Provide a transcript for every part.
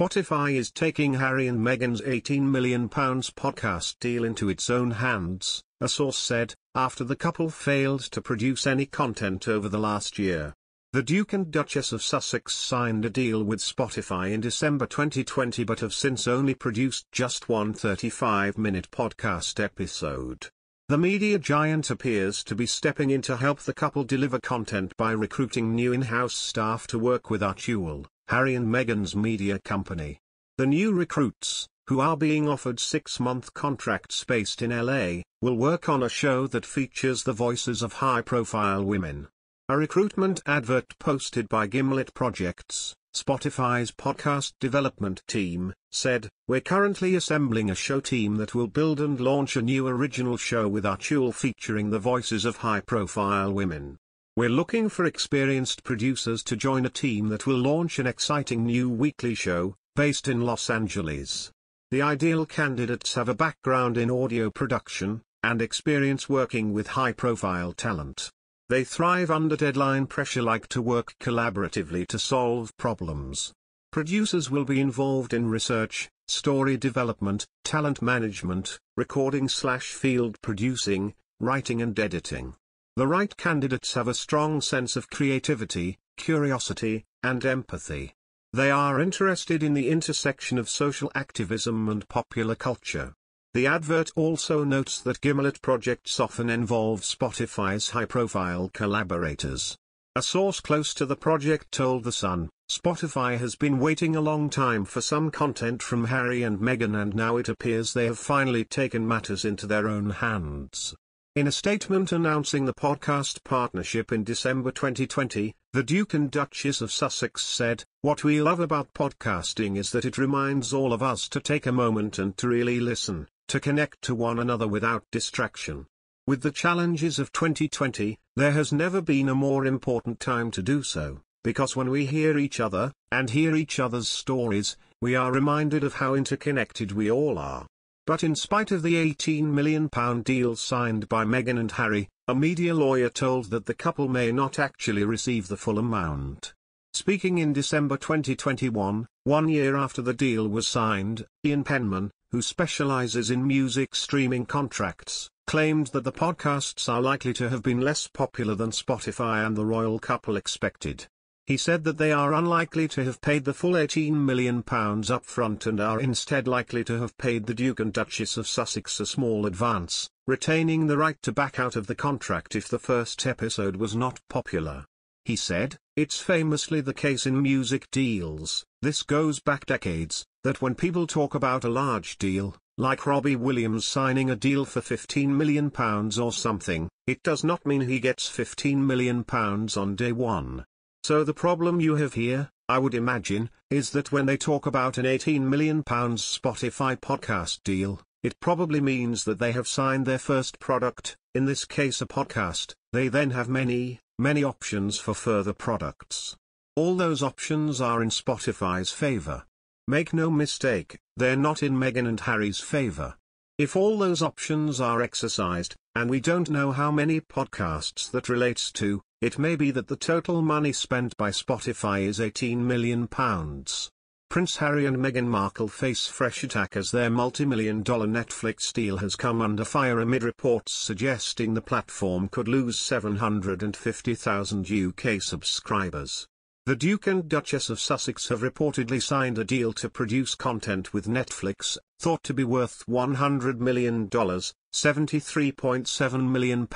Spotify is taking Harry and Meghan's £18 million podcast deal into its own hands, a source said, after the couple failed to produce any content over the last year. The Duke and Duchess of Sussex signed a deal with Spotify in December 2020 but have since only produced just one 35-minute podcast episode. The media giant appears to be stepping in to help the couple deliver content by recruiting new in-house staff to work with Archewell, Harry and Meghan's media company. The new recruits, who are being offered 6-month contracts based in LA, will work on a show that features the voices of high-profile women. A recruitment advert posted by Gimlet Projects, Spotify's podcast development team, said, "We're currently assembling a show team that will build and launch a new original show with Archewell featuring the voices of high-profile women. We're looking for experienced producers to join a team that will launch an exciting new weekly show, based in Los Angeles. The ideal candidates have a background in audio production, and experience working with high-profile talent. They thrive under deadline pressure, like to work collaboratively to solve problems. Producers will be involved in research, story development, talent management, recording/field producing, writing and editing. The right candidates have a strong sense of creativity, curiosity, and empathy. They are interested in the intersection of social activism and popular culture." The advert also notes that Gimlet projects often involve Spotify's high-profile collaborators. A source close to the project told The Sun, "Spotify has been waiting a long time for some content from Harry and Meghan, and now it appears they have finally taken matters into their own hands." In a statement announcing the podcast partnership in December 2020, the Duke and Duchess of Sussex said, "What we love about podcasting is that it reminds all of us to take a moment and to really listen, to connect to one another without distraction. With the challenges of 2020, there has never been a more important time to do so, because when we hear each other, and hear each other's stories, we are reminded of how interconnected we all are." But in spite of the £18 million deal signed by Meghan and Harry, a media lawyer told that the couple may not actually receive the full amount. Speaking in December 2021, 1 year after the deal was signed, Ian Penman, who specializes in music streaming contracts, claimed that the podcasts are likely to have been less popular than Spotify and the royal couple expected. He said that they are unlikely to have paid the full £18 million upfront and are instead likely to have paid the Duke and Duchess of Sussex a small advance, retaining the right to back out of the contract if the first episode was not popular. He said, "It's famously the case in music deals, this goes back decades, that when people talk about a large deal, like Robbie Williams signing a deal for £15 million or something, it does not mean he gets £15 million on day one. So the problem you have here, I would imagine, is that when they talk about an £18 million Spotify podcast deal, it probably means that they have signed their first product, in this case a podcast. They then have many options for further products. All those options are in Spotify's favor. Make no mistake, they're not in Meghan and Harry's favor. If all those options are exercised, and we don't know how many podcasts that relates to, it may be that the total money spent by Spotify is £18 million. Prince Harry and Meghan Markle face fresh attack as their multi-million-dollar Netflix deal has come under fire amid reports suggesting the platform could lose 750,000 UK subscribers. The Duke and Duchess of Sussex have reportedly signed a deal to produce content with Netflix, thought to be worth $100 million, £73.7 million,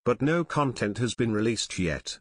but no content has been released yet.